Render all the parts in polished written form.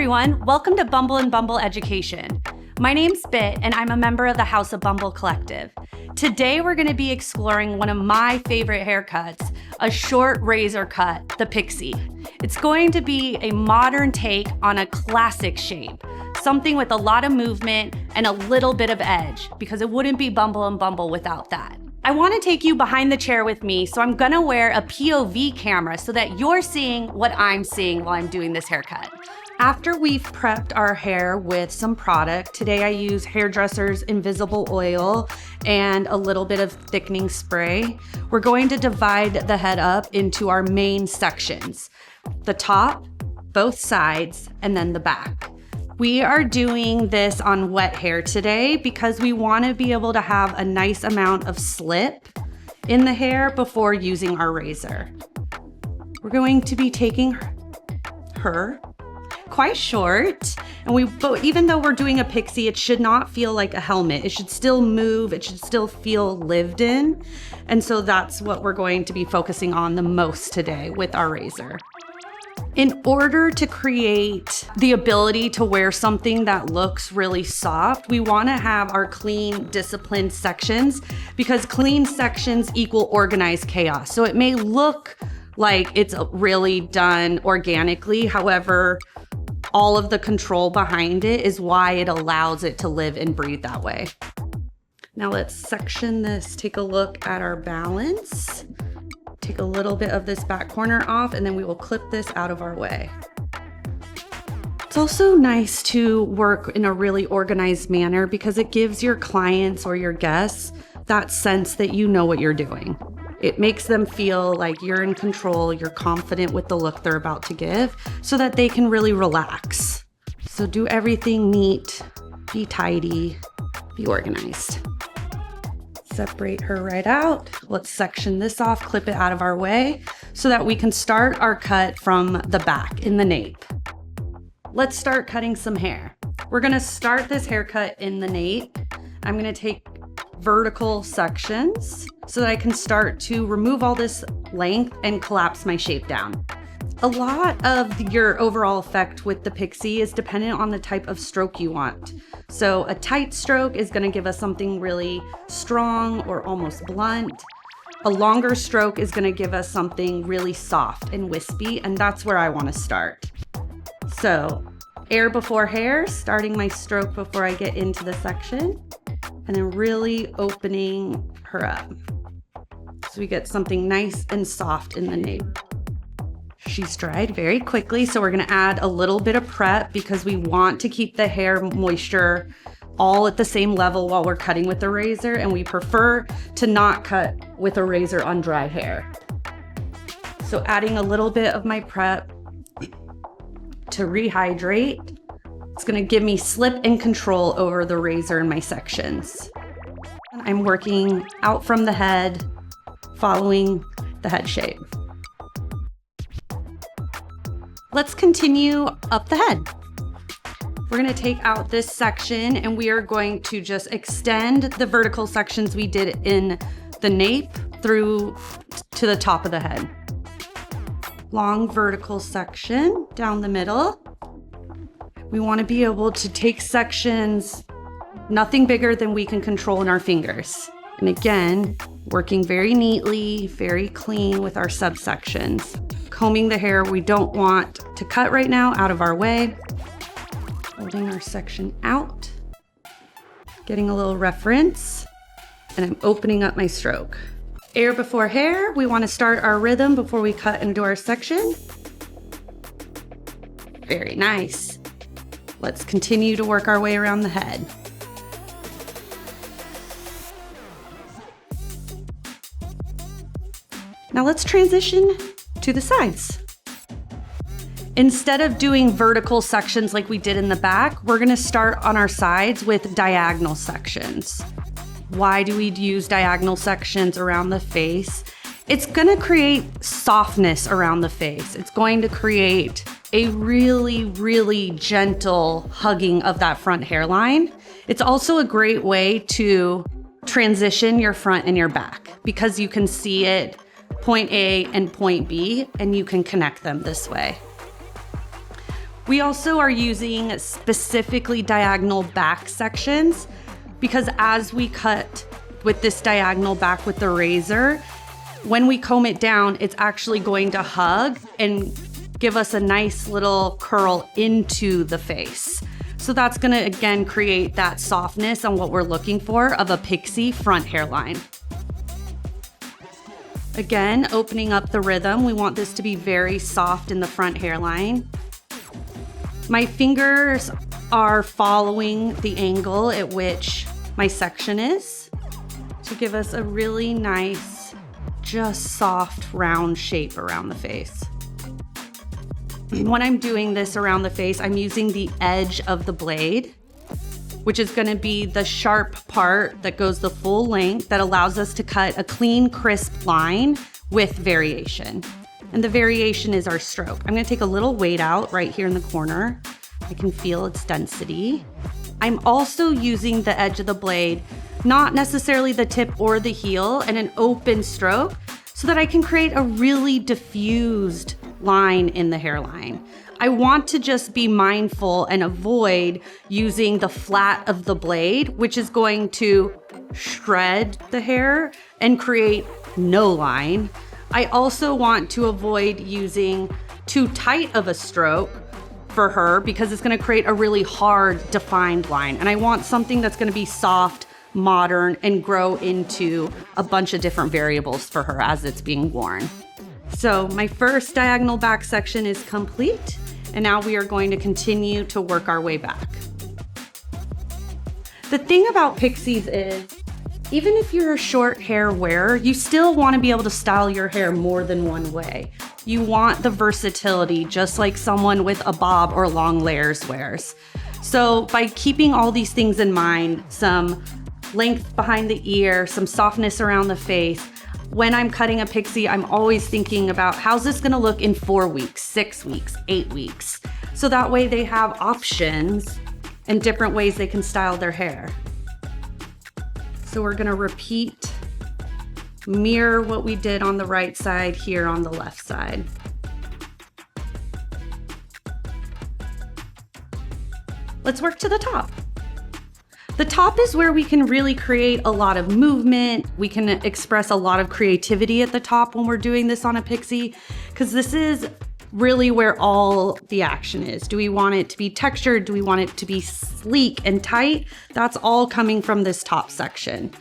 everyone, welcome to Bumble and Bumble Education. My name's Bit and I'm a member of the House of Bumble Collective. Today we're going to be exploring one of my favorite haircuts, a short razor cut, the Pixie. It's going to be a modern take on a classic shape, something with a lot of movement and a little bit of edge, because it wouldn't be Bumble and Bumble without that. I want to take you behind the chair with me, so I'm gonna wear a POV camera so that you're seeing what I'm seeing while I'm doing this haircut. After we've prepped our hair with some product, today I use Hairdresser's Invisible Oil and a little bit of thickening spray. We're going to divide the head up into our main sections: the top, both sides, and then the back. We are doing this on wet hair today because we want to be able to have a nice amount of slip in the hair before using our razor. We're going to be taking her quite short, but even though we're doing a pixie, it should not feel like a helmet. It should still move, it should still feel lived in. And so that's what we're going to be focusing on the most today with our razor. In order to create the ability to wear something that looks really soft, we want to have our clean, disciplined sections, because clean sections equal organized chaos. So it may look like it's really done organically. However, all of the control behind it is why it allows it to live and breathe that way. Now let's section this, take a look at our balance. Take a little bit of this back corner off, and then we will clip this out of our way. It's also nice to work in a really organized manner because it gives your clients or your guests that sense that you know what you're doing. It makes them feel like you're in control, you're confident with the look they're about to give, so that they can really relax. So do everything neat, be tidy, be organized. Separate her right out. Let's section this off, clip it out of our way so that we can start our cut from the back in the nape. Let's start cutting some hair. We're gonna start this haircut in the nape. I'm gonna take vertical sections so that I can start to remove all this length and collapse my shape down. A lot of your overall effect with the Pixie is dependent on the type of stroke you want. So a tight stroke is going to give us something really strong or almost blunt. A longer stroke is going to give us something really soft and wispy, and that's where I want to start. So air before hair, starting my stroke before I get into the section, and then really opening her up. So we get something nice and soft in the nape. She's dried very quickly, so we're gonna add a little bit of prep because we want to keep the hair moisture all at the same level while we're cutting with the razor, and we prefer to not cut with a razor on dry hair. So adding a little bit of my prep to rehydrate, it's gonna give me slip and control over the razor in my sections. I'm working out from the head, following the head shape. Let's continue up the head. We're gonna take out this section and we are going to just extend the vertical sections we did in the nape through to the top of the head. Long vertical section down the middle. We wanna be able to take sections, nothing bigger than we can control in our fingers. And again, working very neatly, very clean with our subsections. Combing the hair we don't want to cut right now out of our way. Holding our section out. Getting a little reference. And I'm opening up my stroke. Air before hair. We want to start our rhythm before we cut into our section. Very nice. Let's continue to work our way around the head. Now let's transition to the sides. Instead of doing vertical sections like we did in the back, we're gonna start on our sides with diagonal sections. Why do we use diagonal sections around the face? It's gonna create softness around the face. It's going to create a really, really gentle hugging of that front hairline. It's also a great way to transition your front and your back because you can see it point A and point B, and you can connect them this way. We also are using specifically diagonal back sections because as we cut with this diagonal back with the razor, when we comb it down, it's actually going to hug and give us a nice little curl into the face. So that's gonna, again, create that softness on what we're looking for of a pixie front hairline. Again, opening up the rhythm, we want this to be very soft in the front hairline. My fingers are following the angle at which my section is to give us a really nice, just soft, round shape around the face. When I'm doing this around the face, I'm using the edge of the blade, which is gonna be the sharp part that goes the full length that allows us to cut a clean, crisp line with variation. And the variation is our stroke. I'm gonna take a little weight out right here in the corner. I can feel its density. I'm also using the edge of the blade, not necessarily the tip or the heel, and an open stroke so that I can create a really diffused line in the hairline. I want to just be mindful and avoid using the flat of the blade, which is going to shred the hair and create no line. I also want to avoid using too tight of a stroke for her because it's gonna create a really hard defined line. And I want something that's gonna be soft, modern, and grow into a bunch of different variables for her as it's being worn. So my first diagonal back section is complete, and now we are going to continue to work our way back. The thing about pixies is, even if you're a short hair wearer, you still want to be able to style your hair more than one way. You want the versatility, just like someone with a bob or long layers wears. So by keeping all these things in mind, some length behind the ear, some softness around the face, when I'm cutting a pixie, I'm always thinking about how's this gonna look in 4 weeks, 6 weeks, 8 weeks. So that way they have options and different ways they can style their hair. So we're gonna repeat, mirror what we did on the right side here on the left side. Let's work to the top. The top is where we can really create a lot of movement. We can express a lot of creativity at the top when we're doing this on a pixie, because this is really where all the action is. Do we want it to be textured? Do we want it to be sleek and tight? That's all coming from this top section.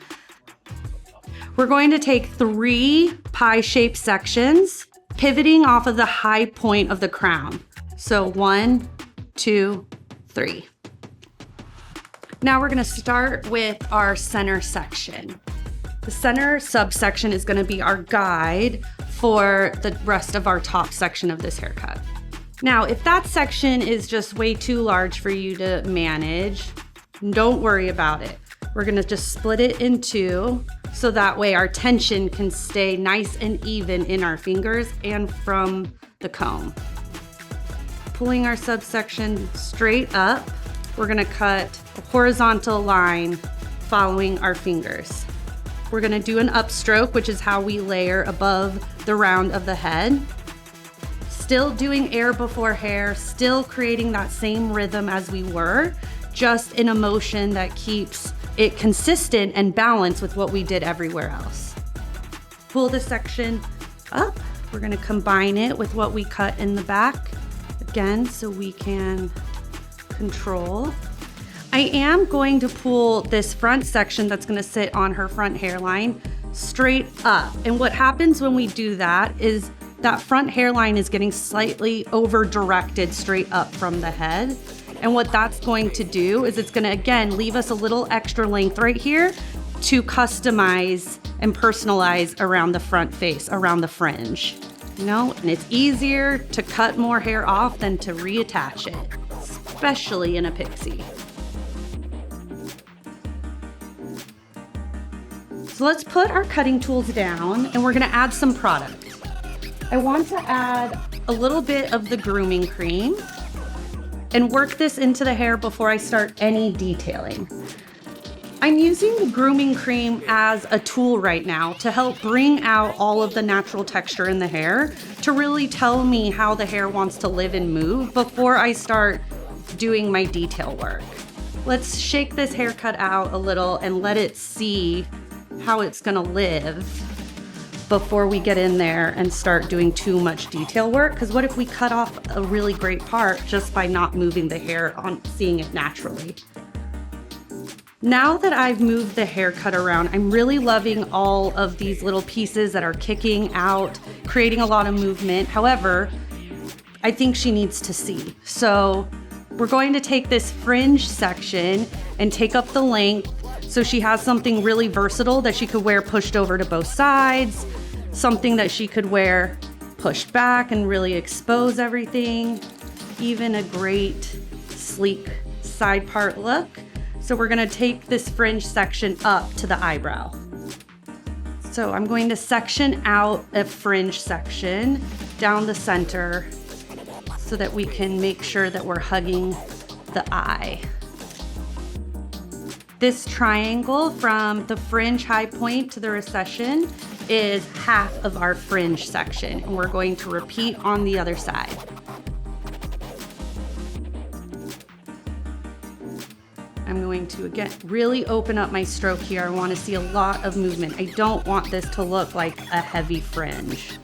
We're going to take 3 pie-shaped sections, pivoting off of the high point of the crown. So 1, 2, 3. Now we're gonna start with our center section. The center subsection is gonna be our guide for the rest of our top section of this haircut. Now, if that section is just way too large for you to manage, don't worry about it. We're gonna just split it in 2 so that way our tension can stay nice and even in our fingers and from the comb. Pulling our subsection straight up, we're gonna cut a horizontal line following our fingers. We're gonna do an upstroke, which is how we layer above the round of the head. Still doing air before hair, still creating that same rhythm as we were, just in a motion that keeps it consistent and balanced with what we did everywhere else. Pull the section up. We're gonna combine it with what we cut in the back, again, so we can control. I am going to pull this front section that's gonna sit on her front hairline straight up. And what happens when we do that is that front hairline is getting slightly over directed straight up from the head. And what that's going to do is it's gonna, again, leave us a little extra length right here to customize and personalize around the front face, around the fringe. You know, and it's easier to cut more hair off than to reattach it, especially in a pixie. So let's put our cutting tools down and we're gonna add some product. I want to add a little bit of the grooming cream and work this into the hair before I start any detailing. I'm using the grooming cream as a tool right now to help bring out all of the natural texture in the hair, to really tell me how the hair wants to live and move before I start doing my detail work. Let's shake this haircut out a little and let it see how it's gonna live before we get in there and start doing too much detail work. Because what if we cut off a really great part just by not moving the hair on seeing it naturally? Now that I've moved the haircut around, I'm really loving all of these little pieces that are kicking out, creating a lot of movement. However, I think she needs to see. So we're going to take this fringe section and take up the length so she has something really versatile that she could wear pushed over to both sides, something that she could wear pushed back and really expose everything, even a great sleek side part look. So we're gonna take this fringe section up to the eyebrow. So I'm going to section out a fringe section down the center so that we can make sure that we're hugging the eye. This triangle from the fringe high point to the recession is half of our fringe section, and we're going to repeat on the other side. I'm going to, again, really open up my stroke here. I want to see a lot of movement. I don't want this to look like a heavy fringe.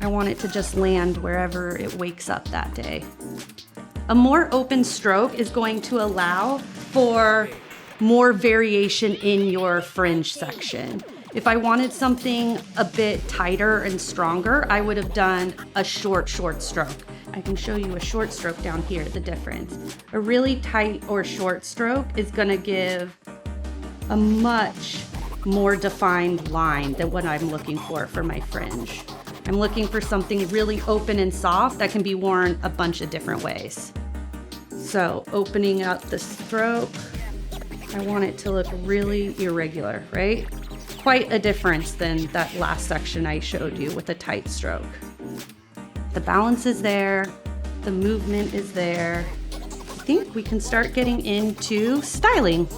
I want it to just land wherever it wakes up that day. A more open stroke is going to allow for more variation in your fringe section. If I wanted something a bit tighter and stronger, I would have done a short stroke. I can show you a short stroke down here, the difference. A really tight or short stroke is gonna give a much more defined line than what I'm looking for my fringe. I'm looking for something really open and soft that can be worn a bunch of different ways. So opening up the stroke, I want it to look really irregular, right? Quite a difference than that last section I showed you with a tight stroke. The balance is there, the movement is there. I think we can start getting into styling.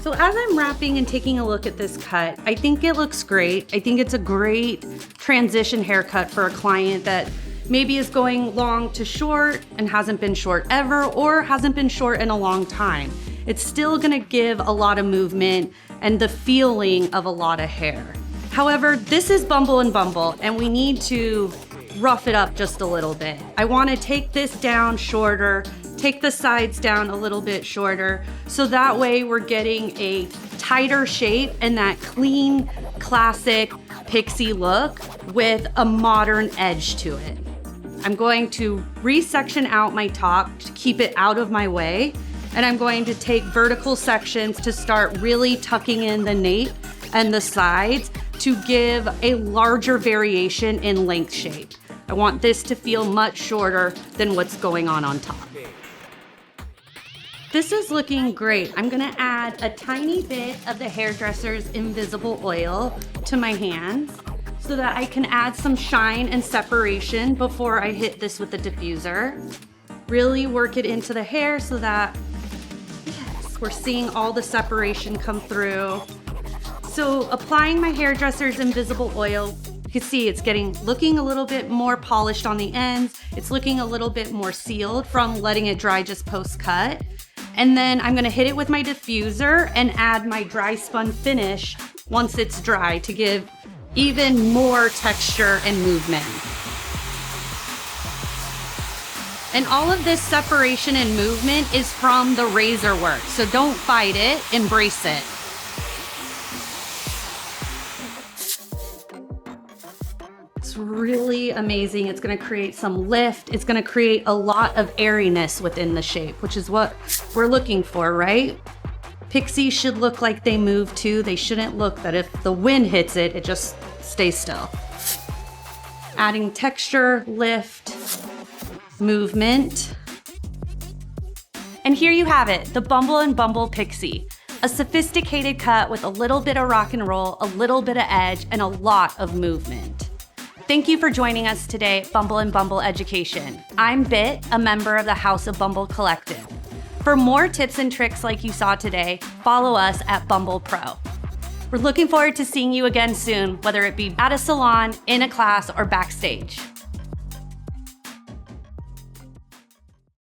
So as I'm wrapping and taking a look at this cut, I think it looks great. I think it's a great transition haircut for a client that maybe is going long to short and hasn't been short ever, or hasn't been short in a long time. It's still gonna give a lot of movement and the feeling of a lot of hair. However, this is Bumble and Bumble, and we need to rough it up just a little bit. I wanna take this down shorter, take the sides down a little bit shorter, so that way we're getting a tighter shape and that clean, classic Pixie look with a modern edge to it. I'm going to resection out my top to keep it out of my way, and I'm going to take vertical sections to start really tucking in the nape and the sides to give a larger variation in length shape. I want this to feel much shorter than what's going on top. This is looking great. I'm gonna add a tiny bit of the hairdresser's invisible oil to my hands so that I can add some shine and separation before I hit this with the diffuser. Really work it into the hair so that, yes, we're seeing all the separation come through. So applying my hairdresser's invisible oil, you can see it's looking a little bit more polished on the ends. It's looking a little bit more sealed from letting it dry just post-cut. And then I'm gonna hit it with my diffuser and add my dry spun finish once it's dry to give even more texture and movement. And all of this separation and movement is from the razor work. So don't fight it, embrace it. It's really amazing. It's gonna create some lift. It's gonna create a lot of airiness within the shape, which is what we're looking for, right? Pixies should look like they move too. They shouldn't look that if the wind hits it, it just stays still. Adding texture, lift, movement. And here you have it, the Bumble and Bumble Pixie. A sophisticated cut with a little bit of rock and roll, a little bit of edge, and a lot of movement. Thank you for joining us today at Bumble and Bumble Education. I'm Bit, a member of the House of Bumble Collective. For more tips and tricks like you saw today, follow us at Bumblepro. We're looking forward to seeing you again soon, whether it be at a salon, in a class, or backstage.